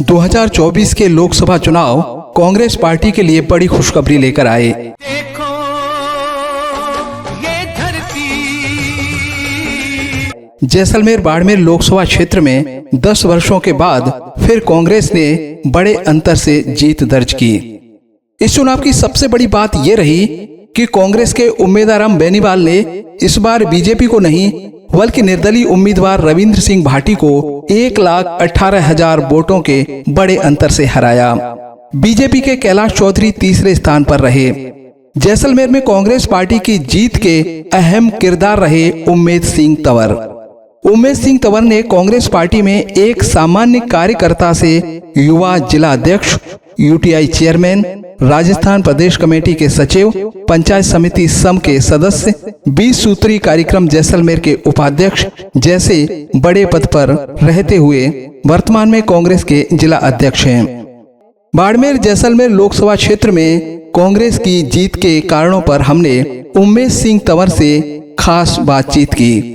2024 के लोकसभा चुनाव कांग्रेस पार्टी के लिए बड़ी खुशखबरी लेकर आए। देखो ये धरती। जैसलमेर बाड़मेर लोकसभा क्षेत्र में 10 वर्षों के बाद फिर कांग्रेस ने बड़े अंतर से जीत दर्ज की। इस चुनाव की सबसे बड़ी बात यह रही कि कांग्रेस के उम्मीदवार राम बेनीवाल ने इस बार बीजेपी को नहीं बल्कि निर्दलीय उम्मीदवार रविंद्र सिंह भाटी को 1,18,000 वोटों के बड़े अंतर से हराया। बीजेपी के कैलाश चौधरी तीसरे स्थान पर रहे। जैसलमेर में कांग्रेस पार्टी की जीत के अहम किरदार रहे उम्मेद सिंह तंवर। उम्मेद सिंह तंवर ने कांग्रेस पार्टी में एक सामान्य कार्यकर्ता से युवा जिला अध्यक्ष, यूटीआई चेयरमैन, राजस्थान प्रदेश कमेटी के सचिव, पंचायत समिति सम के सदस्य, 20 सूत्री कार्यक्रम जैसलमेर के उपाध्यक्ष जैसे बड़े पद पर रहते हुए वर्तमान में कांग्रेस के जिला अध्यक्ष हैं। बाड़मेर जैसलमेर लोकसभा क्षेत्र में कांग्रेस की जीत के कारणों पर हमने उम्मेद सिंह तंवर से खास बातचीत की।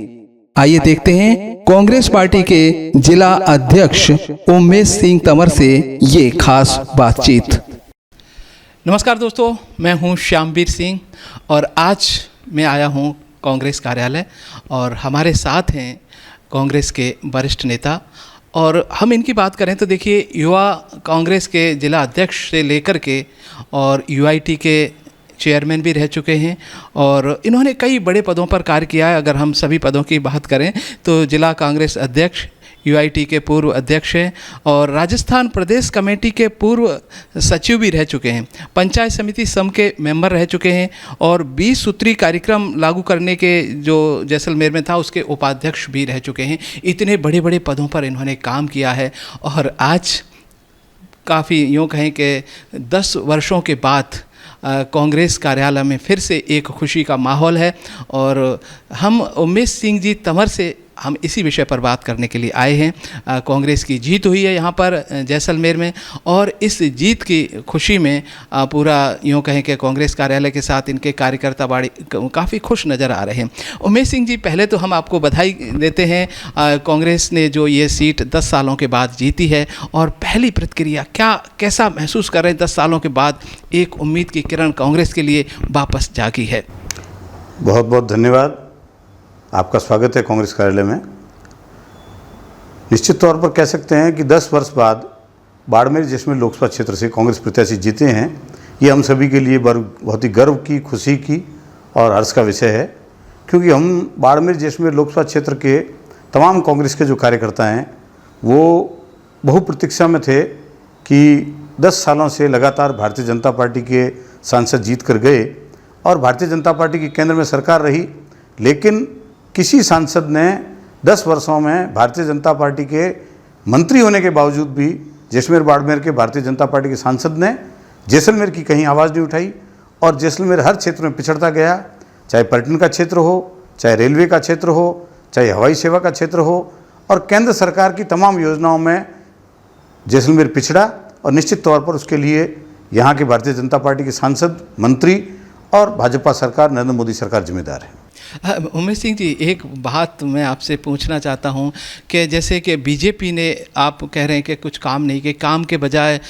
आइए देखते हैं कांग्रेस पार्टी के जिला अध्यक्ष उम्मेद सिंह तंवर से ये खास बातचीत। नमस्कार दोस्तों, मैं हूं श्यामवीर सिंह और आज मैं आया हूं कांग्रेस कार्यालय और हमारे साथ हैं कांग्रेस के वरिष्ठ नेता। और हम इनकी बात करें तो देखिए, युवा कांग्रेस के जिला अध्यक्ष से लेकर के और यूआईटी के चेयरमैन भी रह चुके हैं और इन्होंने कई बड़े पदों पर कार्य किया है। अगर हम सभी पदों की बात करें तो जिला कांग्रेस अध्यक्ष, यूआईटी के पूर्व अध्यक्ष हैं और राजस्थान प्रदेश कमेटी के पूर्व सचिव भी रह चुके हैं, पंचायत समिति सम के मेंबर रह चुके हैं और 20 सूत्री कार्यक्रम लागू करने के जो जैसलमेर में था उसके उपाध्यक्ष भी रह चुके हैं। इतने बड़े बड़े पदों पर इन्होंने काम किया है और आज काफ़ी यूँ कहें कि 10 वर्षों के बाद कांग्रेस कार्यालय में फिर से एक खुशी का माहौल है और हम उम्मेद सिंह जी तंवर से हम इसी विषय पर बात करने के लिए आए हैं। कांग्रेस की जीत हुई है यहाँ पर जैसलमेर में और इस जीत की खुशी में पूरा यूँ कहें कि कांग्रेस कार्यालय के साथ इनके कार्यकर्ता बाड़ी काफ़ी खुश नज़र आ रहे हैं। उमेश सिंह जी, पहले तो हम आपको बधाई देते हैं। कांग्रेस ने जो ये सीट 10 सालों के बाद जीती है और पहली प्रतिक्रिया कैसा महसूस कर रहे हैं 10 सालों के बाद एक उम्मीद की किरण कांग्रेस के लिए वापस जागी है? बहुत बहुत धन्यवाद, आपका स्वागत है कांग्रेस कार्यालय में। निश्चित तौर पर कह सकते हैं कि 10 वर्ष बाद बाड़मेर जैसलमेर लोकसभा क्षेत्र से कांग्रेस प्रत्याशी जीते हैं। ये हम सभी के लिए बहुत ही गर्व की, खुशी की और हर्ष का विषय है, क्योंकि हम बाड़मेर जैसलमेर लोकसभा क्षेत्र के तमाम कांग्रेस के जो कार्यकर्ता हैं वो बहु प्रतीक्षा में थे कि 10 सालों से लगातार भारतीय जनता पार्टी के सांसद जीत कर गए और भारतीय जनता पार्टी की केंद्र में सरकार रही, लेकिन किसी सांसद ने 10 वर्षों में भारतीय जनता पार्टी के मंत्री होने के बावजूद भी जैसलमेर बाड़मेर के भारतीय जनता पार्टी के सांसद ने जैसलमेर की कहीं आवाज़ नहीं उठाई और जैसलमेर हर क्षेत्र में पिछड़ता गया, चाहे पर्यटन का क्षेत्र हो, चाहे रेलवे का क्षेत्र हो, चाहे हवाई सेवा का क्षेत्र हो और केंद्र सरकार की तमाम योजनाओं में जैसलमेर पिछड़ा और निश्चित तौर पर उसके लिए यहाँ के भारतीय जनता पार्टी के सांसद, मंत्री और भाजपा सरकार, नरेंद्र मोदी सरकार जिम्मेदार है। उमेश सिंह जी, एक बात मैं आपसे पूछना चाहता हूं कि जैसे कि बीजेपी ने, आप कह रहे हैं कि कुछ काम नहीं किए, काम के बजाय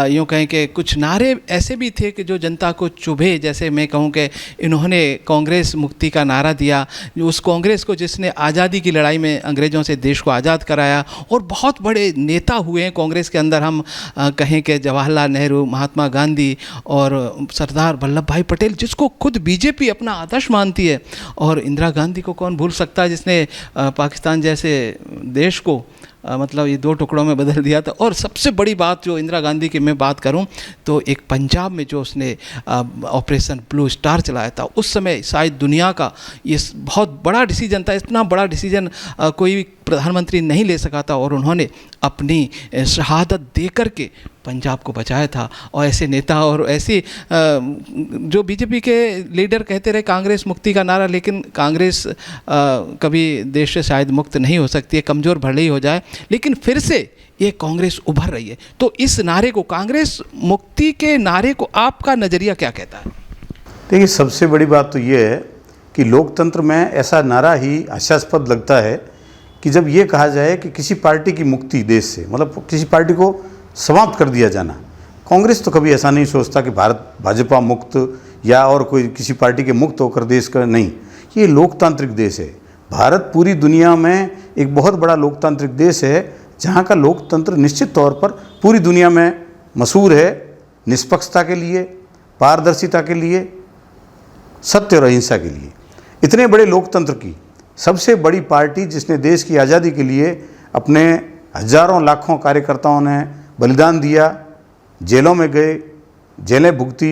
यूँ कहें कि कुछ नारे ऐसे भी थे कि जो जनता को चुभे। जैसे मैं कहूं कि इन्होंने कांग्रेस मुक्ति का नारा दिया, उस कांग्रेस को जिसने आज़ादी की लड़ाई में अंग्रेज़ों से देश को आज़ाद कराया और बहुत बड़े नेता हुए हैं कांग्रेस के अंदर। हम कहें कि जवाहरलाल नेहरू, महात्मा गांधी और सरदार वल्लभ भाई पटेल, जिसको खुद बीजेपी अपना आदर्श मानती है, और इंदिरा गांधी को कौन भूल सकता है, जिसने पाकिस्तान जैसे देश को मतलब ये 2 टुकड़ों में बदल दिया था। और सबसे बड़ी बात जो इंदिरा गांधी की मैं बात करूं तो एक पंजाब में जो उसने ऑपरेशन ब्लू स्टार चलाया था, उस समय शायद दुनिया का ये बहुत बड़ा डिसीजन था। इतना बड़ा डिसीजन कोई प्रधानमंत्री नहीं ले सका था और उन्होंने अपनी शहादत दे कर के पंजाब को बचाया था। और ऐसे नेता और ऐसे जो बीजेपी के लीडर कहते रहे कांग्रेस मुक्ति का नारा, लेकिन कांग्रेस कभी देश से शायद मुक्त नहीं हो सकती है, कमज़ोर भले ही हो जाए, लेकिन फिर से ये कांग्रेस उभर रही है। तो इस नारे को, कांग्रेस मुक्ति के नारे को, आपका नज़रिया क्या कहता है? देखिए, सबसे बड़ी बात तो ये है कि लोकतंत्र में ऐसा नारा ही हास्यास्पद लगता है कि जब ये कहा जाए कि किसी पार्टी की मुक्ति देश से, मतलब किसी पार्टी को समाप्त कर दिया जाना, कांग्रेस तो कभी ऐसा नहीं सोचता कि भारत भाजपा मुक्त या और कोई किसी पार्टी के मुक्त होकर देश का, नहीं। ये लोकतांत्रिक देश है। भारत पूरी दुनिया में एक बहुत बड़ा लोकतांत्रिक देश है, जहाँ का लोकतंत्र निश्चित तौर पर पूरी दुनिया में मशहूर है, निष्पक्षता के लिए, पारदर्शिता के लिए, सत्य और अहिंसा के लिए। इतने बड़े लोकतंत्र की सबसे बड़ी पार्टी जिसने देश की आज़ादी के लिए अपने हजारों लाखों कार्यकर्ताओं ने बलिदान दिया, जेलों में गए, जेलें भुगती,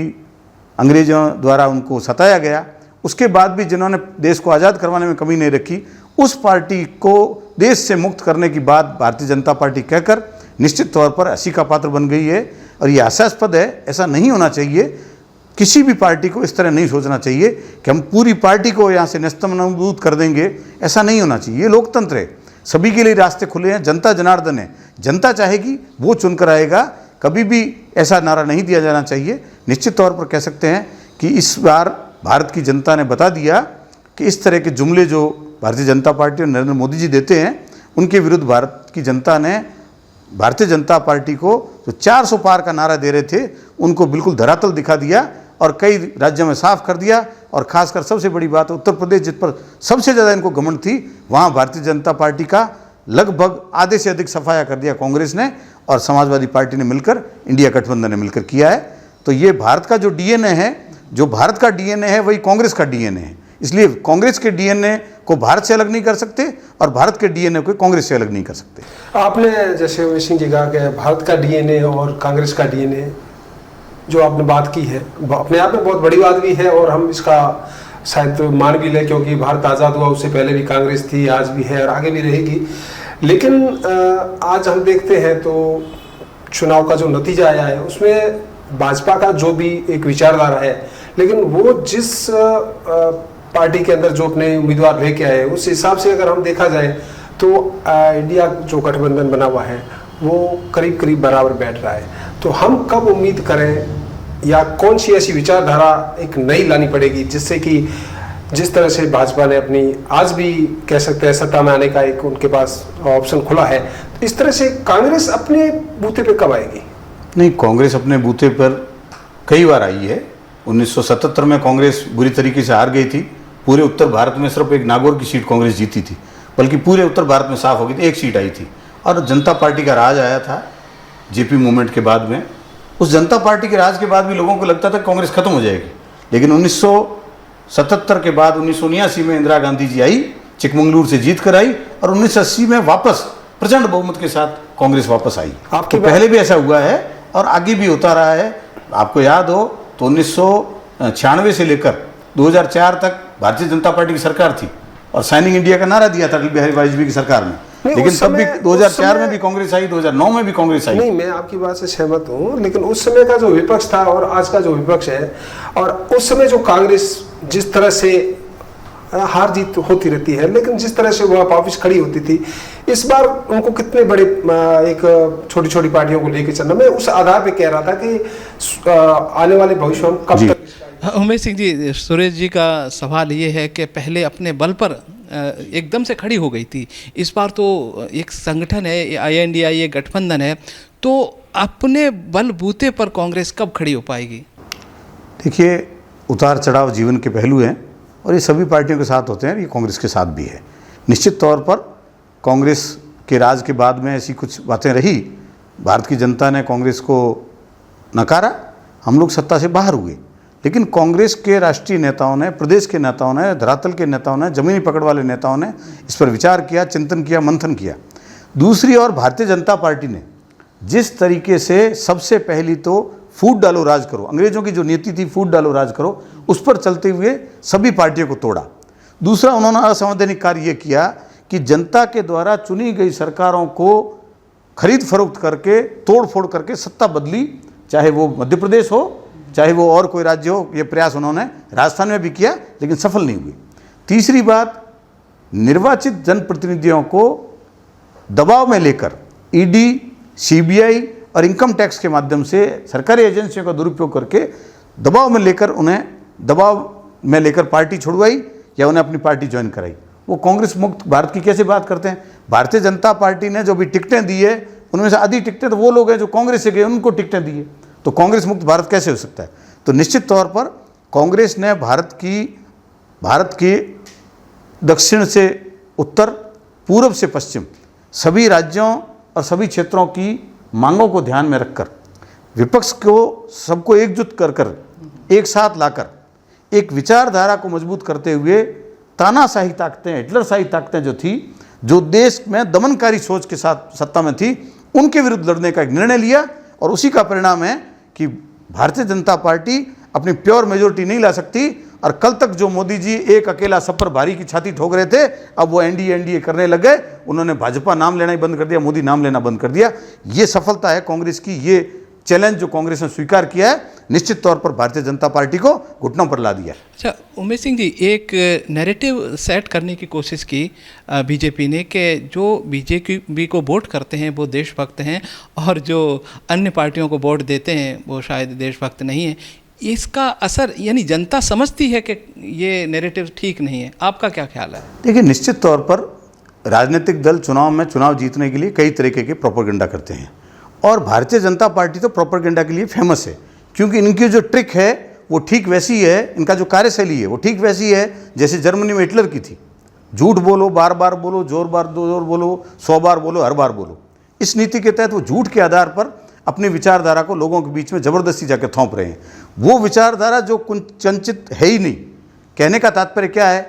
अंग्रेज़ों द्वारा उनको सताया गया, उसके बाद भी जिन्होंने देश को आज़ाद करवाने में कमी नहीं रखी, उस पार्टी को देश से मुक्त करने की बात भारतीय जनता पार्टी कहकर निश्चित तौर पर हंसी का पात्र बन गई है। और ये हास्यास्पद है, ऐसा नहीं होना चाहिए। किसी भी पार्टी को इस तरह नहीं सोचना चाहिए कि हम पूरी पार्टी को यहाँ से नेस्तनाबूद कर देंगे, ऐसा नहीं होना चाहिए। ये लोकतंत्र है, सभी के लिए रास्ते खुले हैं, जनता जनार्दन है, जनता चाहेगी वो चुनकर आएगा। कभी भी ऐसा नारा नहीं दिया जाना चाहिए। निश्चित तौर पर कह सकते हैं कि इस बार भारत की जनता ने बता दिया कि इस तरह के जुमले जो भारतीय जनता पार्टी और नरेंद्र मोदी जी देते हैं, उनके विरुद्ध भारत की जनता ने भारतीय जनता पार्टी को जो 400 पार का नारा दे रहे थे, उनको बिल्कुल धरातल दिखा दिया और कई राज्यों में साफ कर दिया। और खासकर सबसे बड़ी बात, उत्तर प्रदेश जिस पर सबसे ज़्यादा इनको घमंड थी, वहाँ भारतीय जनता पार्टी का लगभग आधे से अधिक सफाया कर दिया कांग्रेस ने और समाजवादी पार्टी ने मिलकर, इंडिया गठबंधन ने मिलकर किया है। तो ये भारत का जो डीएनए है, जो भारत का डीएनए है, वही कांग्रेस का डीएनए है। इसलिए कांग्रेस के डीएनए को भारत से अलग नहीं कर सकते और भारत के डीएनए को कांग्रेस से अलग नहीं कर सकते। आपने जैसे उमेश सिंह जी कहा कि भारत का डीएनए और कांग्रेस का डीएनए जो आपने बात की है, अपने आप में बहुत बड़ी बात भी है और हम इसका शायद मान भी लें, क्योंकि भारत आज़ाद हुआ उससे पहले भी कांग्रेस थी, आज भी है और आगे भी रहेगी। लेकिन आज हम देखते हैं तो चुनाव का जो नतीजा आया है उसमें भाजपा का जो भी एक विचारधारा है, लेकिन वो जिस पार्टी के अंदर जो अपने उम्मीदवार लेके आए, उस हिसाब से अगर हम देखा जाए तो इंडिया जो गठबंधन बना हुआ है वो करीब करीब बराबर बैठ रहा है। तो हम कब उम्मीद करें या कौन सी ऐसी विचारधारा एक नई लानी पड़ेगी जिससे कि जिस तरह से भाजपा ने अपनी आज भी कह सकते हैं सत्ता में आने का एक उनके पास ऑप्शन खुला है, तो इस तरह से कांग्रेस अपने बूते पे कब आएगी? नहीं, कांग्रेस अपने बूते पर कई बार आई है। 1977 में कांग्रेस बुरी तरीके से हार गई थी। पूरे उत्तर भारत में सिर्फ एक नागौर की सीट कांग्रेस जीती थी, बल्कि पूरे उत्तर भारत में साफ हो गई थी, एक सीट आई थी। और जनता पार्टी का राज आया था जेपी मूवमेंट के बाद में। उस जनता पार्टी के राज के बाद भी लोगों को लगता था कांग्रेस खत्म हो जाएगी, लेकिन 1977 के बाद 1979 में इंदिरा गांधी जी आई, चिकमंगलूर से जीत कर आई और 1980 में वापस प्रचंड बहुमत के साथ कांग्रेस वापस आई। आपके तो पहले भी ऐसा हुआ है और आगे भी होता रहा है। आपको याद हो तो 1996 से लेकर 2004 तक भारतीय जनता पार्टी की सरकार थी और साइनिंग इंडिया का नारा दिया था अटल बिहारी वाजपेयी की सरकार ने, लेकिन तब भी 2004 में भी कांग्रेस आई, 2009 में भी कांग्रेस आई। नहीं, मैं आपकी बात से सहमत हूँ, लेकिन उस समय का जो विपक्ष था और आज का जो विपक्ष है, और उस समय जो कांग्रेस जिस तरह से हार जीत होती रहती है, लेकिन जिस तरह से वह वापिस खड़ी होती थी, इस बार उनको कितने बड़े एक छोटी छोटी पार्टियों को लेकर चलना, मैं उस आधार पे कह रहा था कि आने वाले भविष्य में कब तक। उमेश सिंह जी, सुरेश जी का सवाल ये है कि पहले अपने बल पर एकदम से खड़ी हो गई थी, इस बार तो एक संगठन है, INDI ये गठबंधन है, तो अपने बलबूते पर कांग्रेस कब खड़ी हो पाएगी? देखिए, उतार चढ़ाव जीवन के पहलू हैं और ये सभी पार्टियों के साथ होते हैं, ये कांग्रेस के साथ भी है। निश्चित तौर पर कांग्रेस के राज के बाद में ऐसी कुछ बातें रही, भारत की जनता ने कांग्रेस को नकारा, हम लोग सत्ता से बाहर हुए, लेकिन कांग्रेस के राष्ट्रीय नेताओं ने, प्रदेश के नेताओं ने, धरातल के नेताओं ने, जमीनी पकड़ वाले नेताओं ने इस पर विचार किया, चिंतन किया, मंथन किया। दूसरी ओर भारतीय जनता पार्टी ने जिस तरीके से सबसे पहली तो फूट डालो राज करो, अंग्रेजों की जो नीति थी फूट डालो राज करो, उस पर चलते हुए सभी पार्टियों को तोड़ा। दूसरा, उन्होंने असंवैधानिक कार्य ये किया कि जनता के द्वारा चुनी गई सरकारों को खरीद फरोख्त करके, तोड़ फोड़ करके सत्ता बदली, चाहे वो मध्य प्रदेश हो, चाहे वो और कोई राज्य हो। ये प्रयास उन्होंने राजस्थान में भी किया, लेकिन सफल नहीं हुए। तीसरी बात, निर्वाचित जनप्रतिनिधियों को दबाव में लेकर ईडी, CBI और इनकम टैक्स के माध्यम से सरकारी एजेंसियों का दुरुपयोग करके दबाव में लेकर पार्टी छुड़वाई या उन्हें अपनी पार्टी ज्वाइन कराई। वो वो कांग्रेस मुक्त भारत की कैसे बात करते हैं? भारतीय जनता पार्टी ने जो भी टिकटें दी है उनमें से आधी टिकटें तो वो लोग हैं जो कांग्रेस से गए, उनको टिकटें दी है, तो कांग्रेस मुक्त भारत कैसे हो सकता है? तो निश्चित तौर पर कांग्रेस ने भारत की दक्षिण से उत्तर, पूर्व से पश्चिम सभी राज्यों और सभी क्षेत्रों की मांगों को ध्यान में रखकर विपक्ष को सबको एकजुट कर कर एक साथ लाकर एक विचारधारा को मजबूत करते हुए तानाशाही ताकतें, हिटलरशाही ताकतें जो थी, जो देश में दमनकारी सोच के साथ सत्ता में थी, उनके विरुद्ध लड़ने का एक निर्णय लिया और उसी का परिणाम है कि भारतीय जनता पार्टी अपनी प्योर मेजोरिटी नहीं ला सकती। और कल तक जो मोदी जी एक अकेला सब पर भारी की छाती ठोक रहे थे, अब वो एनडीए करने लग गए, उन्होंने भाजपा नाम लेना ही बंद कर दिया, मोदी नाम लेना बंद कर दिया। ये सफलता है कांग्रेस की, ये चैलेंज जो कांग्रेस ने स्वीकार किया है, निश्चित तौर पर भारतीय जनता पार्टी को घुटनों पर ला दिया। अच्छा उमेश सिंह जी, एक नैरेटिव सेट करने की कोशिश की बीजेपी ने कि जो बीजेपी को वोट करते हैं वो देशभक्त हैं और जो अन्य पार्टियों को वोट देते हैं वो शायद देशभक्त नहीं है। इसका असर यानी जनता समझती है कि ये नैरेटिव ठीक नहीं है, आपका क्या ख्याल है? देखिए, निश्चित तौर पर राजनीतिक दल चुनाव जीतने के लिए कई तरीके के प्रोपेगेंडा करते हैं और भारतीय जनता पार्टी तो प्रोपेगेंडा के लिए फेमस है, क्योंकि इनकी जो ट्रिक है वो ठीक वैसी है, इनका जो कार्यशैली है वो ठीक वैसी है जैसे जर्मनी में हिटलर की थी। झूठ बोलो, बार बार बोलो, जोर बोलो, 100 बार बोलो, हर बार बोलो। इस नीति के तहत वो झूठ के आधार पर अपनी विचारधारा को लोगों के बीच में ज़बरदस्ती जाकर थोप रहे हैं। वो विचारधारा जो कुंचित है ही नहीं। कहने का तात्पर्य क्या है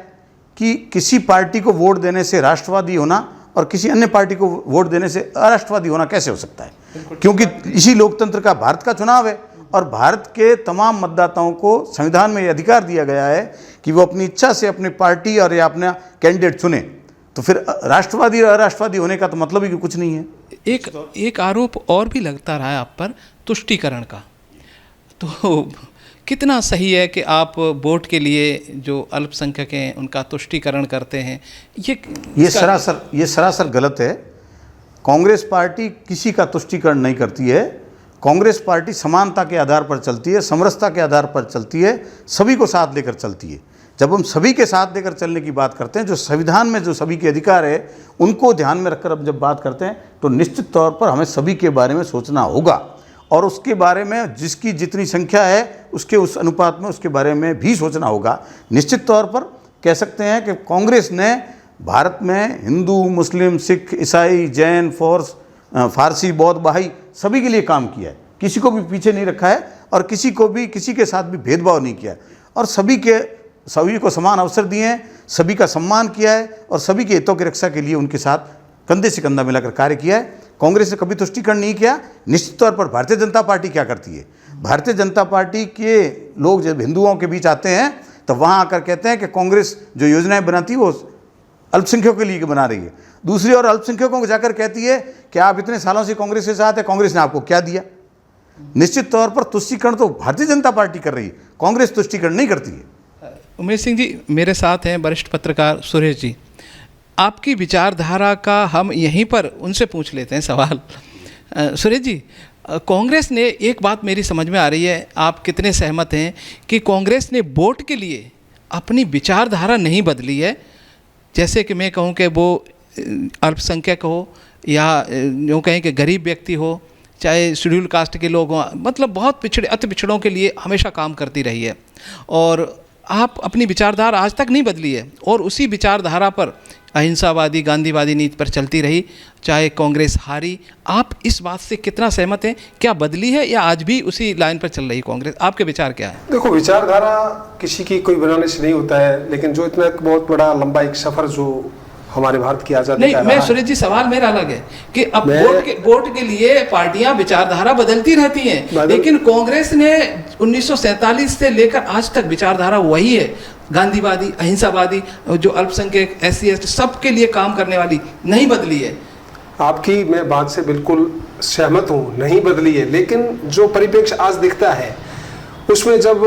कि किसी पार्टी को वोट देने से राष्ट्रवादी होना और किसी अन्य पार्टी को वोट देने से अराष्ट्रवादी होना कैसे हो सकता है? क्योंकि इसी लोकतंत्र का भारत का चुनाव है और भारत के तमाम मतदाताओं को संविधान में ये अधिकार दिया गया है कि वो अपनी इच्छा से अपनी पार्टी और या अपना कैंडिडेट चुने। तो फिर राष्ट्रवादी और अराष्ट्रवादी होने का तो मतलब ही कुछ नहीं है। एक आरोप और भी लगता रहा है आप पर, तुष्टीकरण का। तो कितना सही है कि आप वोट के लिए जो अल्पसंख्यक हैं उनका तुष्टीकरण करते हैं? ये सरासर गलत है। कांग्रेस पार्टी किसी का तुष्टीकरण नहीं करती है। कांग्रेस पार्टी समानता के आधार पर चलती है, समरसता के आधार पर चलती है, सभी को साथ लेकर चलती है। जब हम सभी के साथ लेकर चलने की बात करते हैं, जो संविधान में जो सभी के अधिकार है उनको ध्यान में रखकर हम जब बात करते हैं, तो निश्चित तौर पर हमें सभी के बारे में सोचना होगा और उसके बारे में जिसकी जितनी संख्या है उसके उस अनुपात में उसके बारे में भी सोचना होगा। निश्चित तौर पर कह सकते हैं कि कांग्रेस ने भारत में हिंदू, मुस्लिम, सिख, ईसाई, जैन, फारसी, बौद्ध, बहाई सभी के लिए काम किया है, किसी को भी पीछे नहीं रखा है और किसी के साथ भी भेदभाव नहीं किया और सभी को समान अवसर दिए हैं, सभी का सम्मान किया है और सभी के हितों की रक्षा के लिए उनके साथ कंधे से कंधा मिलाकर कार्य किया है। कांग्रेस ने कभी तुष्टीकरण नहीं किया। निश्चित तौर पर भारतीय जनता पार्टी क्या करती है, भारतीय जनता पार्टी के लोग जब हिंदुओं के बीच आते हैं तो वहाँ आकर कहते हैं कि कांग्रेस जो योजनाएं बनाती है वो अल्पसंख्यकों के लिए बना रही है। दूसरी ओर अल्पसंख्यकों को जाकर कहती है कि आप इतने सालों से कांग्रेस के साथ है, कांग्रेस ने आपको क्या दिया? निश्चित तौर पर तुष्टीकरण तो भारतीय जनता पार्टी कर रही है, कांग्रेस तुष्टीकरण नहीं करती है। उमेश सिंह जी मेरे साथ हैं वरिष्ठ पत्रकार सुरेश जी। आपकी विचारधारा का हम यहीं पर उनसे पूछ लेते हैं सवाल। सुरेश जी, कांग्रेस ने एक बात मेरी समझ में आ रही है, आप कितने सहमत हैं कि कांग्रेस ने वोट के लिए अपनी विचारधारा नहीं बदली है? जैसे कि मैं कहूँ कि वो अल्पसंख्यक हो या यूँ कहें कि गरीब व्यक्ति हो, चाहे शेड्यूल कास्ट के लोग हों, मतलब बहुत पिछड़े अति पिछड़ों के लिए हमेशा काम करती रही है और आप अपनी विचारधारा आज तक नहीं बदली है और उसी विचारधारा पर अहिंसावादी गांधीवादी नीति पर चलती रही, चाहे कांग्रेस हारी। आप इस बात से कितना सहमत हैं? क्या बदली है या आज भी उसी लाइन पर चल रही कांग्रेस? आपके विचार क्या है? देखो, विचारधारा किसी की कोई बनाने से नहीं होता है, लेकिन जो इतना बहुत बड़ा लंबा एक सफर जो हमारे भारत की आजादी नहीं, मैं सुरेश जी सवाल मेरा अलग है कि अब वोट के लिए पार्टियां विचारधारा बदलती रहती हैं, लेकिन कांग्रेस ने 1947 से लेकर आज तक विचारधारा वही है, गांधीवादी, अहिंसावादी, जो अल्पसंख्यक, SC ST सबके लिए काम करने वाली, नहीं बदली है। आपकी मैं बात से बिल्कुल सहमत हूँ, नहीं बदली है, लेकिन जो परिप्रेक्ष्य आज दिखता है उसमें जब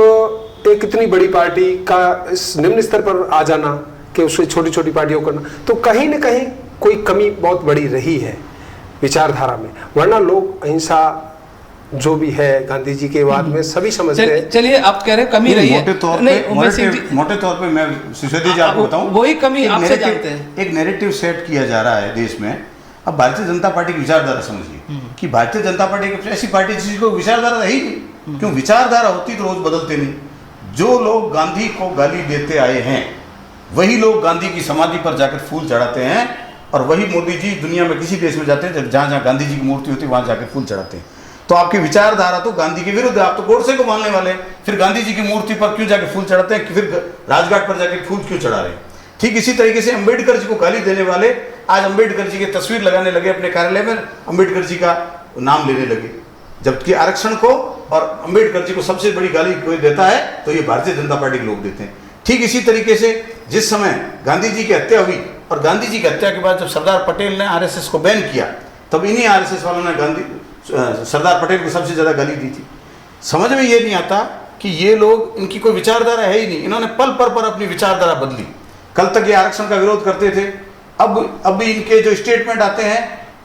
एक इतनी बड़ी पार्टी का इस निम्न स्तर पर आ जाना कि उससे छोटी छोटी पार्टियों करना, तो कहीं न कहीं कोई कमी बहुत बड़ी रही है विचारधारा में। वरना लोग अहिंसा जो भी है गांधी जी के बाद में सभी समझते हैं। चलिए आप कह रहे हैं कमी रही है, मोटे तौर नहीं पे उमेश सिंह जी, मोटे तौर पे मैं सिसोदिया जी आपको बताऊं, वही कमी एक आपसे narrative- जानते हैं। एक नैरेटिव सेट किया जा रहा है देश में। अब भारतीय जनता पार्टी की विचारधारा समझिए कि भारतीय जनता पार्टी एक ऐसी पार्टी जिसको विचारधारा है ही नहीं, क्यों विचारधारा होती तो रोज बदलते नहीं। जो लोग गांधी को गाली देते आए हैं वही लोग गांधी की समाधि पर जाकर फूल चढ़ाते हैं, और वही मोदी जी दुनिया में किसी देश में जाते हैं जहां जहां गांधी जी की मूर्ति होती है वहां जाकर फूल चढ़ाते हैं। तो आपकी विचारधारा तो गांधी के विरुद्ध है, आप तो गोडसे को मानने वाले हैं, फिर गांधी जी की मूर्ति पर क्यों जाके फूल चढ़ाते हैं, फिर राजघाट पर जाके फूल क्यों चढ़ा रहे हैं। ठीक इसी तरीके से अंबेडकर जी को गाली देने वाले आज अंबेडकर जी की तस्वीर लगाने लगे अपने कार्यालय में, अंबेडकर जी का नाम लेने लगे, जबकि आरक्षण को और अंबेडकर जी को सबसे बड़ी गाली कोई देता है तो ये भारतीय जनता पार्टी के लोग देते हैं। ठीक इसी तरीके से जिस समय गांधी जी की हत्या हुई और गांधी जी की हत्या के बाद जब सरदार पटेल ने आरएसएस को बैन किया, तब इन्हीं आरएसएस वालों ने सरदार पटेल को सबसे ज्यादा गाली दी थी। समझ में ये नहीं आता कि ये लोग, इनकी कोई विचारधारा है ही नहीं, इन्होंने पल पर अपनी विचारधारा बदली। कल तक ये आरक्षण का विरोध करते थे, अब भी इनके जो स्टेटमेंट आते हैं,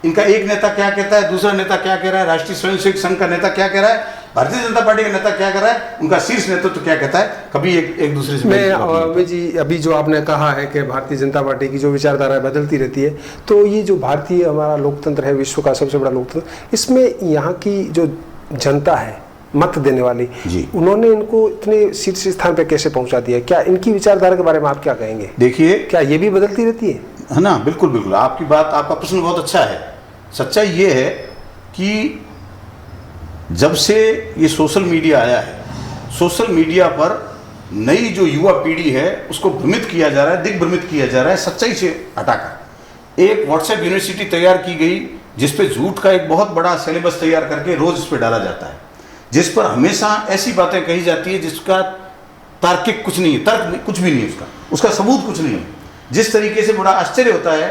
इनका एक नेता क्या कहता है, दूसरा नेता क्या कह रहा है, राष्ट्रीय स्वयंसेवक संघ का नेता क्या कह रहा है, भारतीय जनता पार्टी का नेता क्या कर रहा है, उनका शीर्ष नेतृत्व तो क्या कहता है, कभी एक दूसरे से मैं जी अभी जो आपने कहा है कि भारतीय जनता पार्टी की जो विचारधारा बदलती रहती है, तो ये जो भारतीय हमारा लोकतंत्र है, विश्व का सबसे बड़ा लोकतंत्र, इसमें यहाँ की जो जनता है मत देने वाली, उन्होंने इनको इतने शीर्ष स्थान पे कैसे पहुंचा दिया? क्या इनकी विचारधारा के बारे में आप क्या कहेंगे? देखिए, क्या ये भी बदलती रहती है ना? बिल्कुल बिल्कुल, आपकी बात, आपका प्रश्न बहुत अच्छा है। सच्चाई ये है कि जब से ये सोशल मीडिया आया है, सोशल मीडिया पर नई जो युवा पीढ़ी है उसको भ्रमित किया जा रहा है, दिग्भ्रमित किया जा रहा है सच्चाई से हटाकर। एक व्हाट्सएप यूनिवर्सिटी तैयार की गई जिस पे झूठ का एक बहुत बड़ा सिलेबस तैयार करके रोज इस पे डाला जाता है, जिस पर हमेशा ऐसी बातें कही जाती है जिसका तार्किक कुछ नहीं है, तर्क कुछ भी नहीं है, उसका सबूत कुछ नहीं है। जिस तरीके से बड़ा आश्चर्य होता है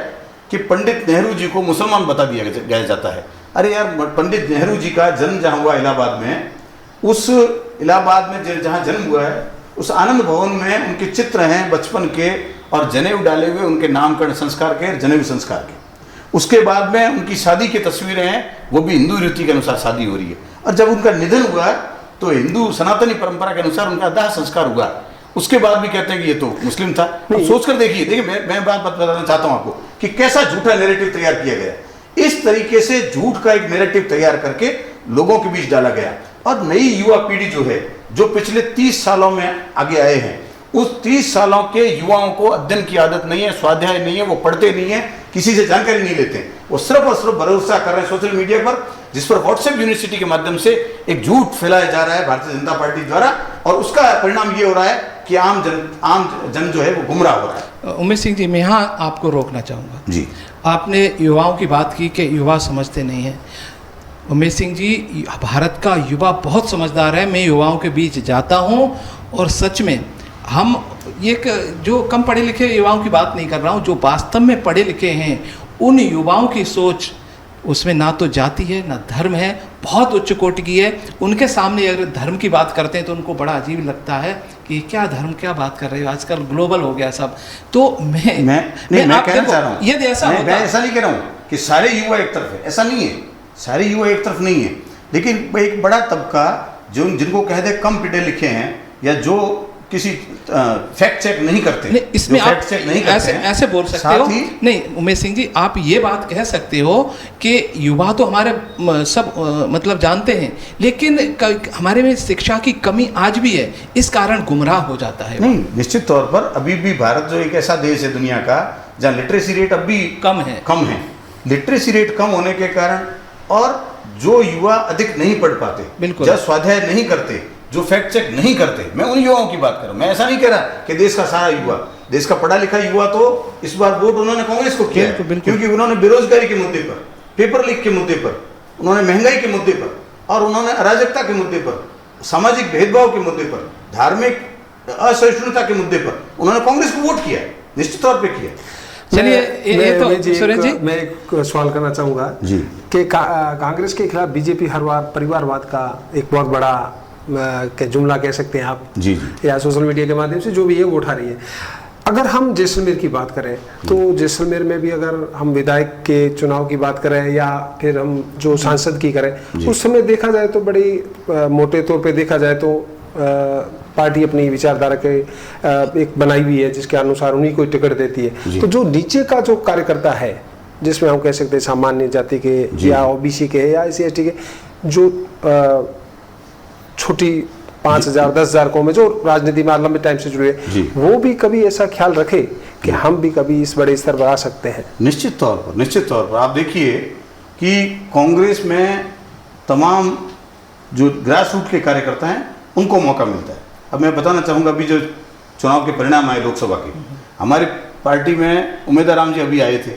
कि पंडित नेहरू जी को मुसलमान बता दिया जाता है। अरे यार, पंडित नेहरू जी का जन्म जहाँ हुआ इलाहाबाद में, उस इलाहाबाद में जहाँ जन्म हुआ है, उस आनंद भवन में उनके चित्र हैं बचपन के और जनेऊ डाले हुए, उनके नामकरण संस्कार के, जनेऊ संस्कार के। उसके बाद में उनकी शादी की तस्वीरें हैं, वो भी हिंदू रीति के अनुसार शादी हो रही है। और जब उनका निधन हुआ तो हिंदू सनातनी परंपरा के अनुसार उनका दाह संस्कार हुआ। उसके बाद भी कहते हैं कि ये तो मुस्लिम था। अब सोचकर देखिए मैं बात बताना चाहता हूं आपको कि कैसा झूठा नैरेटिव तैयार किया गया। इस तरीके से झूठ का एक नैरेटिव तैयार करके लोगों के बीच डाला गया। और नई युवा पीढ़ी जो है, जो पिछले 30 सालों में आगे आए हैं, उस 30 सालों के युवाओं को अध्ययन की आदत नहीं है, स्वाध्याय नहीं है, वो पढ़ते नहीं है, किसी से जानकारी नहीं लेते, वो सिर्फ और सिर्फ भरोसा कर रहे हैं सोशल मीडिया पर, जिस पर व्हाट्सएप यूनिवर्सिटी के माध्यम से एक झूठ फैलाया जा रहा है भारतीय जनता पार्टी द्वारा। और उसका परिणाम ये हो रहा है कि आम जन जो है वो गुमराह हो रहा है। उमेश सिंह जी, मैं यहाँ आपको रोकना चाहूँगा जी। आपने युवाओं की बात की कि युवा समझते नहीं हैं। उमेश सिंह जी, भारत का युवा बहुत समझदार है। मैं युवाओं के बीच जाता हूँ और सच में हम एक जो कम पढ़े लिखे युवाओं की बात नहीं कर रहा हूँ, जो वास्तव में पढ़े लिखे हैं, उन युवाओं की सोच, उसमें ना तो जाति है ना धर्म है, बहुत उच्च कोटि की है। उनके सामने अगर धर्म की बात करते हैं तो उनको बड़ा अजीब लगता है कि क्या धर्म, क्या बात कर रहे हो, आजकल ग्लोबल हो गया सब। तो मैं कहना चाह रहा हूँ, यदि ऐसा मैं ऐसा नहीं कह रहा हूँ कि सारे युवा एक तरफ है, ऐसा नहीं है, सारे युवा एक तरफ नहीं है, लेकिन एक बड़ा तबका जो जिनको कह दे कम पढ़े लिखे हैं या जो किसी फैक्ट चेक नहीं करते, नहीं, इसमें आप चेक नहीं करते ऐसे बोल सकते हो। नहीं उमेश सिंह जी, आप ये बात कह सकते हो कि युवा तो हमारे सब मतलब जानते हैं, लेकिन हमारे में शिक्षा की कमी आज भी है, इस कारण गुमराह हो जाता है। नहीं, निश्चित तौर पर अभी भी भारत जो एक ऐसा देश है दुनिया का जहाँ लिटरेसी रेट अब भी कम है। लिटरेसी रेट कम होने के कारण और जो युवा अधिक नहीं पढ़ पाते, बिल्कुल, जो स्वाध्याय नहीं करते, जो फैक्ट चेक नहीं करते, मैं उन युवाओं की बात कर रहा हूं। मैं ऐसा नहीं कह रहा कि देश का सारा युवा, देश का पढ़ा लिखा युवा तो इस बार वोट उन्होंने कांग्रेस को किया है, क्योंकि उन्होंने बेरोजगारी के मुद्दे पर, पेपर लीक के मुद्दे पर, उन्होंने महंगाई के मुद्दे पर और उन्होंने अराजकता के मुद्दे पर, सामाजिक भेदभाव के मुद्दे पर, धार्मिक असहिष्णुता के मुद्दे पर उन्होंने कांग्रेस को वोट किया, निश्चित तौर पर किया। चलिए सुरेश जी, मैं एक सवाल करना चाहूंगा जी कि कांग्रेस के खिलाफ बीजेपी हर बार परिवारवाद का एक बहुत बड़ा जुमला कह सकते हैं आप जी, या सोशल मीडिया के माध्यम से जो भी है वो उठा रही है। अगर हम जैसलमेर की बात करें तो जैसलमेर में भी अगर हम विधायक के चुनाव की बात करें या फिर हम जो सांसद की करें, उस समय देखा जाए तो बड़ी मोटे तौर पे देखा जाए तो पार्टी अपनी विचारधारा के एक बनाई हुई है जिसके अनुसार उन्हीं को टिकट देती है। तो जो नीचे का जो कार्यकर्ता है, जिसमें हम कह सकते हैं सामान्य जाति के या ओबीसी के या SC/ST के, जो छोटी 5,000 10,000 कौम में जो राजनीति में लंबे टाइम से जुड़े हैं, वो भी कभी ऐसा ख्याल रखे कि हम भी कभी इस बड़े स्तर पर आ सकते हैं? निश्चित तौर पर आप देखिए कि कांग्रेस में तमाम जो ग्रास रूट के कार्यकर्ता हैं उनको मौका मिलता है। अब मैं बताना चाहूँगा, अभी जो चुनाव के परिणाम आए लोकसभा के, हमारी पार्टी में उमेदवार राम जी अभी आए थे,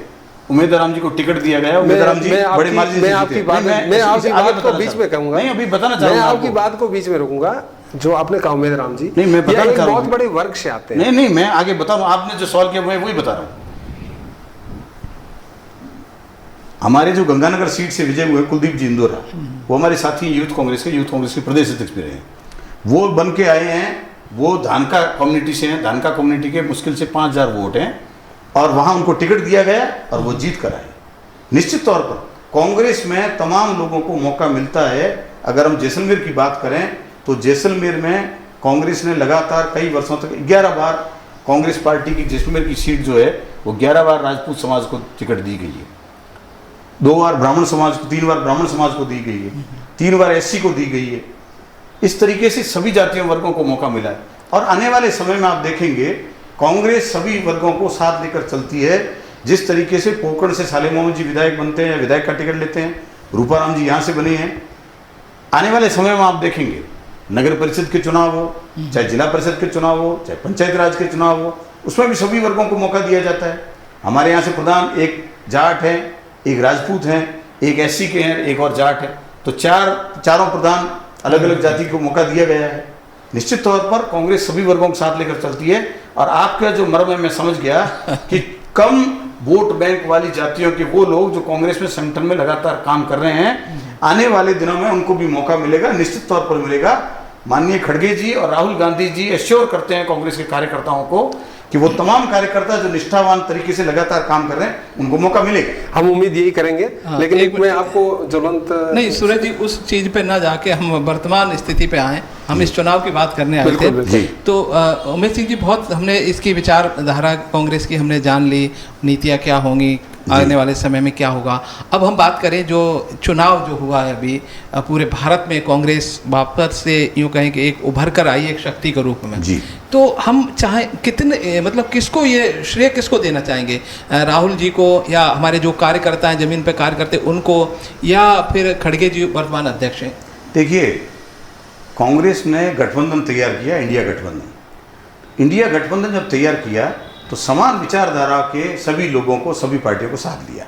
उमेदवार राम जी को टिकट दिया गया। उमेदवार राम जी बड़े मार्जिन से जीते। मैं आपकी बात को बीच में कहूंगा, नहीं अभी बताना चाहूंगा, मैं आपकी बात को बीच में रुकूंगा। जो आपने कहा उमेदवार राम जी, नहीं मैं बताना चाह रहा हूं, बहुत बड़े वर्ग से आते हैं। नहीं मैं आगे बता रहा हूं, आपने जो सवाल किया मैं वही बता रहा हूं। हमारे जो गंगानगर सीट से विजय हुए कुलदीप जी इंदौरा, वो हमारे साथी यूथ कांग्रेस के प्रदेश अध्यक्ष भी रहे। वो बन के आए हैं, वो धानका कम्युनिटी से हैं, धानका कम्युनिटी के मुश्किल से 5,000 वोट हैं और वहां उनको टिकट दिया गया और वो जीत कर आए। निश्चित तौर पर कांग्रेस में तमाम लोगों को मौका मिलता है। अगर हम जैसलमेर की बात करें तो जैसलमेर में कांग्रेस ने लगातार कई वर्षों तक 11 बार कांग्रेस पार्टी की जैसलमेर की सीट जो है वो 11 बार राजपूत समाज को टिकट दी गई है, 2 बार ब्राह्मण समाज को, 3 बार ब्राह्मण समाज को दी गई है, 3 बार SC को दी गई है। इस तरीके से सभी जातियों वर्गों को मौका मिला है और आने वाले समय में आप देखेंगे कांग्रेस सभी वर्गों को साथ लेकर चलती है। जिस तरीके से पोकरण से साले मोहम्मद जी विधायक बनते हैं या विधायक का टिकट लेते हैं, रूपाराम जी यहाँ से बने हैं। आने वाले समय में आप देखेंगे नगर परिषद के चुनाव हो, चाहे जिला परिषद के चुनाव हो, चाहे पंचायत राज के चुनाव हो, उसमें भी सभी वर्गों को मौका दिया जाता है। हमारे यहाँ से प्रधान एक जाट है, एक राजपूत हैं, एक SC के हैं, एक और जाट है, तो चारों प्रधान अलग अलग जाति को मौका दिया गया है। निश्चित तौर पर कांग्रेस सभी वर्गों को साथ लेकर चलती है और आपका जो मर्म है मैं समझ गया कि कम वोट बैंक वाली जातियों के वो लोग जो कांग्रेस में संगठन में लगातार काम कर रहे हैं, आने वाले दिनों में उनको भी मौका मिलेगा, निश्चित तौर पर मिलेगा। माननीय खड़गे जी और राहुल गांधी जी एश्योर करते हैं कांग्रेस के कार्यकर्ताओं को कि वो तमाम कार्यकर्ता जो निष्ठावान तरीके से लगातार काम कर रहे हैं उनको मौका मिलेगा। हम उम्मीद यही करेंगे। लेकिन एक मैं आपको ज्वलंत नहीं सूरज जी, उस चीज़ पे ना जाके हम वर्तमान स्थिति पे आए, हम इस चुनाव की बात करने आए थे। तो उमेश सिंह जी, बहुत हमने इसकी विचारधारा कांग्रेस की हमने जान ली, नीतियाँ क्या होंगी, आने वाले समय में क्या होगा। अब हम बात करें जो चुनाव जो हुआ है अभी पूरे भारत में, कांग्रेस वापस से यूँ कहें कि एक उभर कर आई एक शक्ति के रूप में जी। तो हम चाहे कितने मतलब किसको ये श्रेय किसको देना चाहेंगे, राहुल जी को या हमारे जो कार्यकर्ता हैं ज़मीन पे कार्य करते उनको, या फिर खड़गे जी वर्तमान अध्यक्ष हैं? देखिए, कांग्रेस ने गठबंधन तैयार किया, इंडिया गठबंधन जब तैयार किया तो समान विचारधारा के सभी लोगों को, सभी पार्टियों को साथ लिया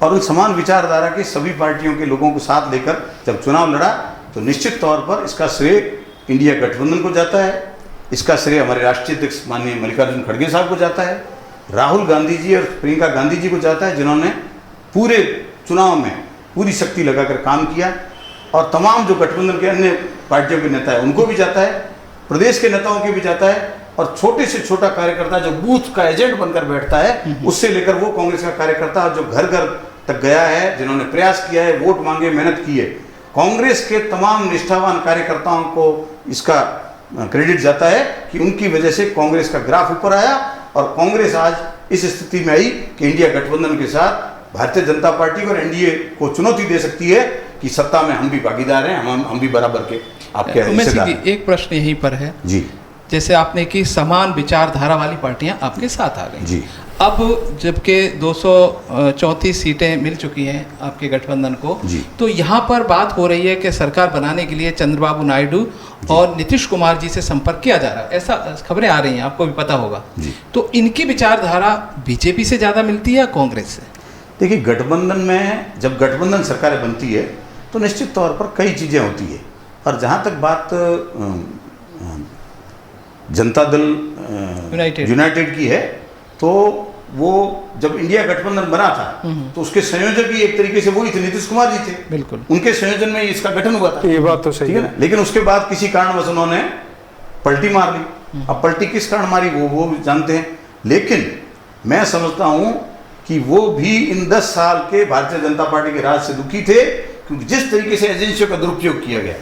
और उन समान विचारधारा के सभी पार्टियों के लोगों को साथ लेकर जब चुनाव लड़ा तो निश्चित तौर पर इसका श्रेय इंडिया गठबंधन को जाता है, इसका श्रेय हमारे राष्ट्रीय अध्यक्ष माननीय मल्लिकार्जुन खड़गे साहब को जाता है, राहुल गांधी जी और प्रियंका गांधी जी को जाता है जिन्होंने पूरे चुनाव में पूरी शक्ति लगाकर काम किया, और तमाम जो गठबंधन के अन्य पार्टियों के नेता है उनको भी जाता है, प्रदेश के नेताओं के भी जाता है, और छोटे से छोटा कार्यकर्ता जो बूथ का एजेंट बनकर बैठता है उससे लेकर वो कांग्रेस का कार्यकर्ता जो घर घर तक गया है, जिन्होंने प्रयास किया है, वोट मांगे, मेहनत की है, कांग्रेस के तमाम निष्ठावान कार्यकर्ताओं को इसका क्रेडिट जाता है कि उनकी वजह से कांग्रेस का ग्राफ ऊपर आया और कांग्रेस आज इस स्थिति में आई कि इंडिया गठबंधन के साथ भारतीय जनता पार्टी और एनडीए को चुनौती दे सकती है कि सत्ता में हम भी भागीदार हैं, हम भी बराबर के आपके हिस्सेदार हैं। एक प्रश्न यहीं पर है जी, जैसे आपने कि समान विचारधारा वाली पार्टियां आपके साथ आ गई जी। अब जबकि 234 सीटें मिल चुकी हैं आपके गठबंधन को, तो यहाँ पर बात हो रही है कि सरकार बनाने के लिए चंद्रबाबू नायडू और नीतीश कुमार जी से संपर्क किया जा रहा है, ऐसा खबरें आ रही हैं, आपको भी पता होगा। तो इनकी विचारधारा बीजेपी से ज़्यादा मिलती है या कांग्रेस से? देखिए, गठबंधन में जब गठबंधन सरकारें बनती है तो निश्चित तौर पर कई चीज़ें होती है, और जहाँ तक बात जनता दल यूनाइटेड की है तो वो जब इंडिया गठबंधन बना था तो उसके संयोजक ही एक तरीके से वही थे, नीतीश कुमार जी थे। बिल्कुल, उनके संयोजन में इसका गठन हुआ था। ये बात तो सही है। लेकिन उसके बाद किसी कारणवश उन्होंने पलटी मार ली। अब पलटी किस कारण मारी वो भी जानते हैं। लेकिन मैं समझता हूँ कि वो भी इन 10 साल के भारतीय जनता पार्टी के राज से दुखी थे, क्योंकि जिस तरीके से एजेंसियों का दुरुपयोग किया गया,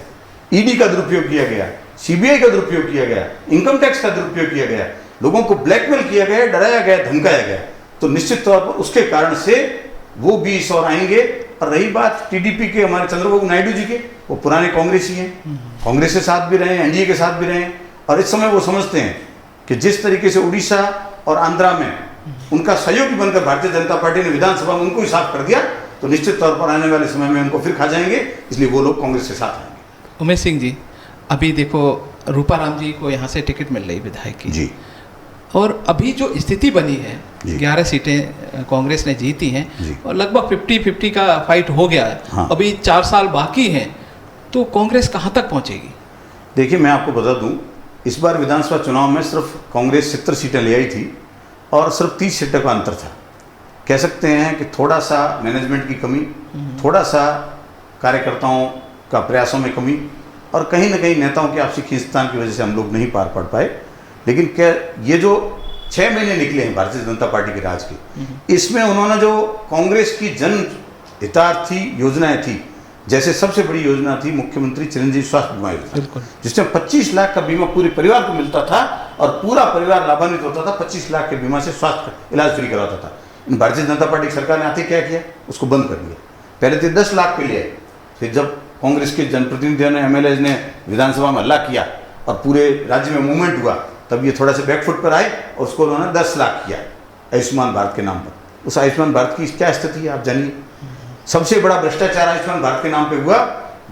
ईडी का दुरुपयोग किया गया, सीबीआई का दुरुपयोग किया गया, इनकम टैक्स का दुरुपयोग किया गया, लोगों को ब्लैकमेल किया गया, डराया गया, धमकाया गया, तो निश्चित तौर पर उसके कारण से वो भी इस ओर आएंगे। और रही बात टीडीपी के हमारे चंद्रबाबू नायडू जी के, वो पुराने कांग्रेसी हैं, कांग्रेस के साथ भी रहे हैं, एनडीए के साथ भी रहे हैं, और इस समय वो समझते हैं कि जिस तरीके से उड़ीसा और आंध्रा में उनका सहयोगी बनकर भारतीय जनता पार्टी ने विधानसभा में उनको ही साफ कर दिया, तो निश्चित तौर पर आने वाले समय में उनको फिर खा जाएंगे, इसलिए वो लोग कांग्रेस के साथ आएंगे। उमेश सिंह जी, अभी देखो रूपाराम जी को यहाँ से टिकट मिल रही विधायक की जी, और अभी जो स्थिति बनी है, जी। 11 सीटें कांग्रेस ने जीती हैं जी। और लगभग 50-50 का फाइट हो गया है। हाँ। अभी 4 साल बाकी हैं, तो कांग्रेस कहाँ तक पहुँचेगी? देखिए, मैं आपको बता दूं, इस बार विधानसभा चुनाव में सिर्फ कांग्रेस 70 सीटें ले आई थी और सिर्फ 30 सीटों का अंतर था। कह सकते हैं कि थोड़ा सा मैनेजमेंट की कमी, थोड़ा सा कार्यकर्ताओं का प्रयासों में कमी, और कहीं ना कहीं नेताओं के आपसी खींचतान की वजह से हम लोग नहीं पार पड़ पाए। लेकिन क्या ये जो 6 महीने निकले हैं भारतीय जनता पार्टी के राज के, इसमें उन्होंने जो कांग्रेस की जन हितार्थी योजनाएं थी, जैसे सबसे बड़ी योजना थी मुख्यमंत्री चिरंजीवी स्वास्थ्य बीमा योजना, जिसमें 25 लाख का बीमा पूरे परिवार को मिलता था और पूरा परिवार लाभान्वित होता था। 25 लाख के बीमा से स्वास्थ्य इलाज फ्री कराता था। इन भारतीय जनता पार्टी की सरकार ने आते क्या किया, उसको बंद कर दिया। पहले तो 10 लाख के लिए, फिर जब कांग्रेस के जनप्रतिनिधियों ने, एमएलए ने विधानसभा में हल्ला किया और पूरे राज्य में मूवमेंट हुआ, तब ये थोड़ा सा बैकफुट पर आए और उसको उन्होंने 10 लाख किया आयुष्मान भारत के नाम पर। उस आयुष्मान भारत की क्या स्थिति है आप जानिए। सबसे बड़ा भ्रष्टाचार आयुष्मान भारत के नाम पे हुआ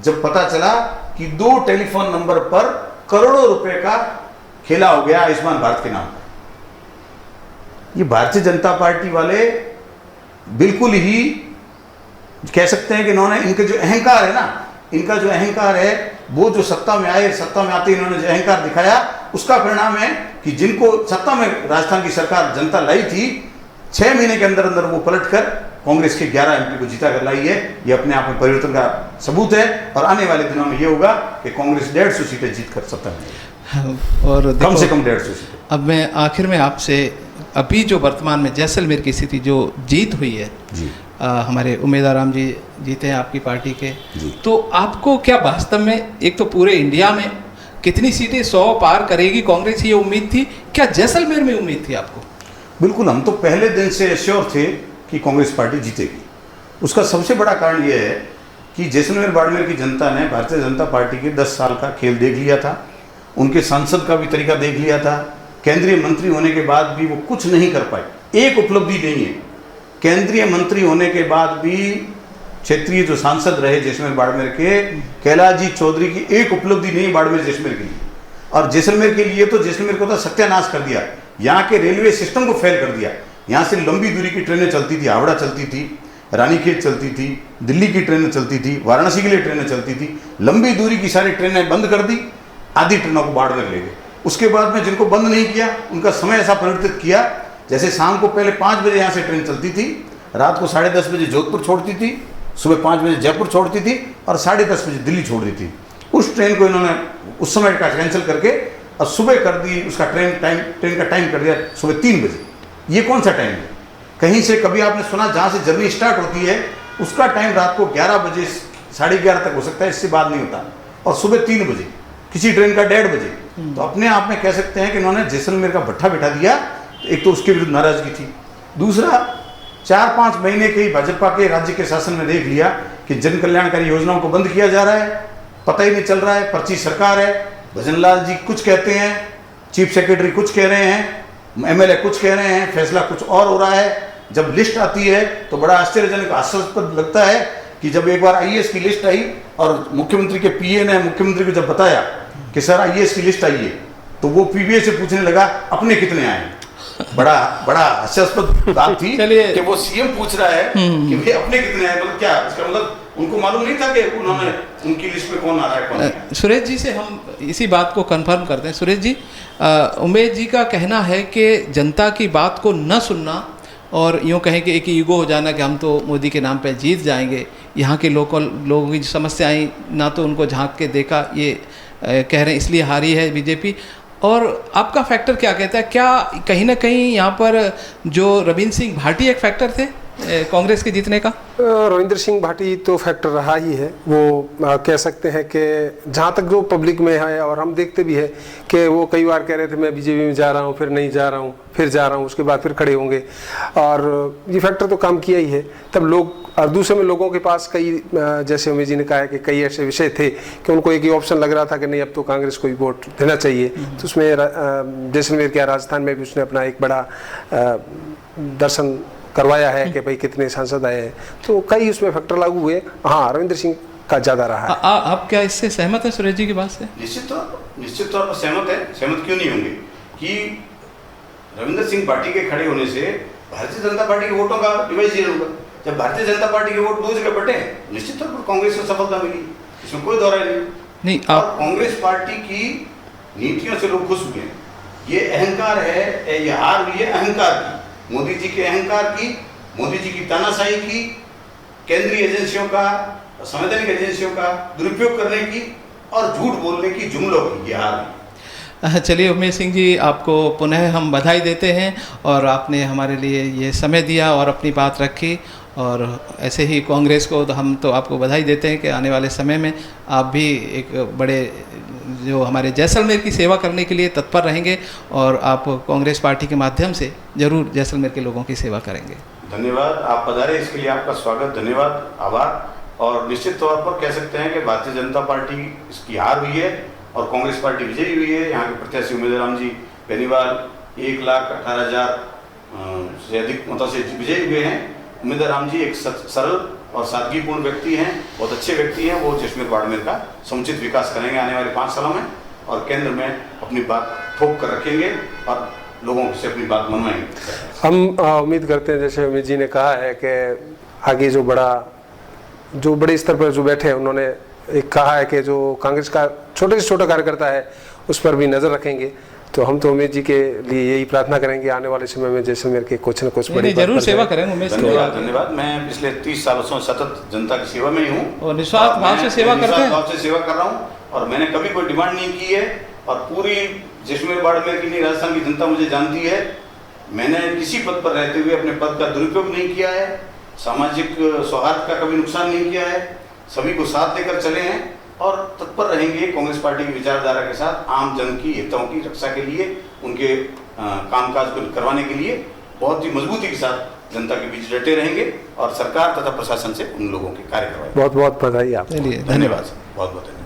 जब पता चला कि 2 टेलीफोन नंबर पर करोड़ों रुपए का खेला हो गया आयुष्मान भारत के नाम पर। ये भारतीय जनता पार्टी वाले बिल्कुल ही कह सकते हैं कि इन्होंने, इनके जो अहंकार है ना, इनका जो अहंकार है, वो जो सत्ता में आए, सत्ता में आते इन्होंने जो अहंकार दिखाया, उसका परिणाम है कि जिनको सत्ता में राजस्थान की सरकार जनता लाई थी, 6 महीने के अंदर अंदर वो पलटकर कांग्रेस के 11 एमपी को जीता कर लाई है। ये अपने आप में परिवर्तन का सबूत है, और आने वाले दिनों में ये होगा कि कांग्रेस 150 सीटें जीत कर सत्ता में आएगी, और कम से कम 150 सीटें। अब मैं आखिर में आपसे, अभी जो वर्तमान में जैसलमेर की स्थिति जो जीत हुई है जी, हमारे उम्मीदवार जी जीते हैं आपकी पार्टी के, जी। तो आपको क्या वास्तव में, एक तो पूरे इंडिया में कितनी सीटें 100 पार करेगी कांग्रेस, ये उम्मीद थी क्या? जैसलमेर में उम्मीद थी आपको? बिल्कुल, हम तो पहले दिन से श्योर थे कि कांग्रेस पार्टी जीतेगी। उसका सबसे बड़ा कारण यह है कि जैसलमेर बाड़मेर की जनता ने भारतीय जनता पार्टी के 10 साल का खेल देख लिया था, उनके सांसद का भी तरीका देख लिया था। केंद्रीय मंत्री होने के बाद भी वो कुछ नहीं कर पाए, एक उपलब्धि नहीं है। केंद्रीय मंत्री होने के बाद भी क्षेत्रीय जो सांसद रहे जैसलमेर बाड़मेर के, कैलाश जी चौधरी की एक उपलब्धि नहीं बाड़मेर जैसलमेर के लिए, और जैसलमेर के लिए तो जैसलमेर को तो सत्यानाश कर दिया। यहाँ के रेलवे सिस्टम को फेल कर दिया। यहाँ से लंबी दूरी की ट्रेनें चलती थी, हावड़ा चलती थी, रानीखेत चलती थी, दिल्ली की ट्रेनें चलती थी, वाराणसी के लिए ट्रेनें चलती थी। लंबी दूरी की सारी ट्रेनें बंद कर दी, आधी ट्रेनों को बाड़मेर ले गए। उसके बाद में जिनको बंद नहीं किया, उनका समय ऐसा परिवर्तित किया, जैसे शाम को पहले 5 बजे यहाँ से ट्रेन चलती थी, रात को 10:30 बजे जोधपुर छोड़ती थी, सुबह 5 बजे जयपुर छोड़ती थी, और 10:30 बजे दिल्ली छोड़ देती थी। उस ट्रेन को इन्होंने उस समय का कैंसिल करके और सुबह कर दी, उसका ट्रेन का टाइम कर दिया सुबह 3 बजे। ये कौन सा टाइम है? कहीं से कभी आपने सुना जहाँ से जर्नी स्टार्ट होती है उसका टाइम रात को 11 बजे 11:30 तक हो सकता है, इससे बाद नहीं होता, और सुबह 3 बजे, किसी ट्रेन का 1:30 बजे। तो अपने आप में कह सकते हैं कि इन्होंने जैसलमेर का भट्ठा बिठा दिया। एक तो उसके विरुद्ध नाराजगी थी, दूसरा 4-5 महीने के ही भाजपा के राज्य के शासन में देख लिया कि जन कल्याणकारी योजनाओं को बंद किया जा रहा है, पता ही नहीं चल रहा है, पर्ची सरकार है, भजनलाल जी कुछ कहते हैं, चीफ सेक्रेटरी कुछ कह रहे हैं, एमएलए कुछ कह रहे हैं, फैसला कुछ और हो रहा है। जब लिस्ट आती है तो बड़ा आश्चर्यजनक, हास्यास्पद लगता है कि जब एक बार आईएएस की लिस्ट आई और मुख्यमंत्री के पीए ने मुख्यमंत्री को जब बताया कि सर आईएएस की लिस्ट आई है, तो वो पीबीए से पूछने लगा अपने कितने आए। बड़ा हास्यास्पद बात थी कि वो सीएम पूछ रहा है कि भाई अपने कितने आए, मतलब क्या इसका मतलब उनको मालूम नहीं था कि उन्होंने उनकी लिस्ट में कौन आ रहा है, कौन नहीं। सुरेश जी से हम इसी बात को कंफर्म करते हैं। सुरेश जी, उमेश जी का कहना है कि जनता की बात को न सुनना और यूँ कहें कि एक ईगो हो जाना कि हम तो मोदी के नाम पे जीत जाएंगे, यहाँ के लोगों की समस्याएं ना तो उनको झांक के देखा, ये कह रहे हैं इसलिए हारी है बीजेपी। और आपका फैक्टर क्या कहता है, क्या कहीं ना कहीं यहाँ पर जो रविंद्र सिंह भाटी एक फैक्टर थे कांग्रेस के जीतने का? रविंद्र सिंह भाटी तो फैक्टर रहा ही है। वो कह सकते हैं कि जहाँ तक जो पब्लिक में है और हम देखते भी है कि वो कई बार कह रहे थे मैं बीजेपी में जा रहा हूँ, फिर नहीं जा रहा हूँ, फिर जा रहा हूँ, उसके बाद फिर खड़े होंगे, और ये फैक्टर तो काम किया ही है। तब लोग, और दूसरे में लोगों के पास कई, जैसे उमेश जी ने कहा है कि कई ऐसे विषय थे कि उनको एक ही ऑप्शन लग रहा था कि नहीं अब तो कांग्रेस को ही वोट देना चाहिए। तो उसमें जैसलमेर के राजस्थान में भी उसने अपना एक बड़ा दर्शन करवाया है कि भाई कितने सांसद आए हैं, तो कई उसमें फैक्टर लागू हुए। हाँ, रविंद्र सिंह का ज़्यादा रहा है। आप क्या इससे सहमत हैं सुरेश जी की बात से? निश्चित तौर पर सहमत है। सहमत क्यों नहीं होंगे कि रविंद्र सिंह पार्टी के खड़े होने से भारतीय जनता पार्टी के वोटों का डिवाइजन होगा। जब भारतीय जनता पार्टी के वोट दो जगह बटे, निश्चित तौर पर कांग्रेस को सफलता मिली, इसमें कोई दौरा नहीं। और कांग्रेस पार्टी की नीतियों से लोग खुश हुए हैं। ये अहंकार है, ये हार भी है अहंकार की, मोदी जी के अहंकार की, मोदी जी की तानाशाही की, केंद्रीय एजेंसियों का, संवैधानिक एजेंसियों का दुरुपयोग करने की और झूठ बोलने की जुमलों की, ये हार है। चलिए उमेश सिंह जी, आपको पुनः हम बधाई देते हैं और आपने हमारे लिए ये समय दिया और अपनी बात रखी, और ऐसे ही कांग्रेस को हम तो आपको बधाई देते हैं कि आने वाले समय में आप भी एक बड़े जो हमारे जैसलमेर की सेवा करने के लिए तत्पर रहेंगे और आप कांग्रेस पार्टी के माध्यम से जरूर जैसलमेर के लोगों की सेवा करेंगे। धन्यवाद, आप पधारे, इसके लिए आपका स्वागत, धन्यवाद, आभार। और निश्चित तौर पर कह सकते हैं कि भारतीय जनता पार्टी इसकी हार हुई है और कांग्रेस पार्टी विजयी हुई है। यहाँ के प्रत्याशी उमेदवार राम जी बेनीवाल 1,18,000 से अधिक मतों से विजयी हुए हैं। उमेदवार राम जी एक सरल और सादगीपूर्ण व्यक्ति हैं, बहुत अच्छे व्यक्ति हैं। वो जैसलमेर बाड़मेर का समुचित विकास करेंगे आने वाले 5 सालों में और केंद्र में अपनी बात ठोक कर रखेंगे और लोगों से अपनी बात मनवाएंगे। हम उम्मीद करते हैं, जैसे उमेश जी ने कहा है कि आगे जो बड़े स्तर पर जो बैठे हैं, उन्होंने एक कहा है कि जो कांग्रेस का छोटे से छोटा कार्यकर्ता है उस पर भी नज़र रखेंगे। तो हम तो उमेश जी के लिए यही प्रार्थना करेंगे आने वाले समय में जैसलमेर के कुछ न कुछ बड़ी जरूर सेवा करेंगे उमेश। धन्यवाद। मैं पिछले 30 सालों से सतत जनता की सेवा में ही हूँ और निस्वार्थ भाव से सेवा करते हैं। निस्वार्थ भाव से सेवा कर रहा हूँ और मैंने कभी कोई डिमांड नहीं की है और पूरी जैसलमेर बाड़मेर की नहीं, राजस्थान की जनता मुझे जानती है। मैंने किसी पद पर रहते हुए अपने पद का दुरुपयोग नहीं किया है, सामाजिक सौहार्द का कभी नुकसान नहीं किया है, सभी को साथ लेकर चले हैं और तत्पर रहेंगे कांग्रेस पार्टी की विचारधारा के साथ आम जन की हितों की रक्षा के लिए, उनके कामकाज को करवाने के लिए बहुत ही मजबूती के साथ जनता के बीच डटे रहेंगे और सरकार तथा प्रशासन से उन लोगों के कार्य करवाएंगे। बहुत बहुत बधाई आपको। धन्यवाद, बहुत बहुत धन्यवाद।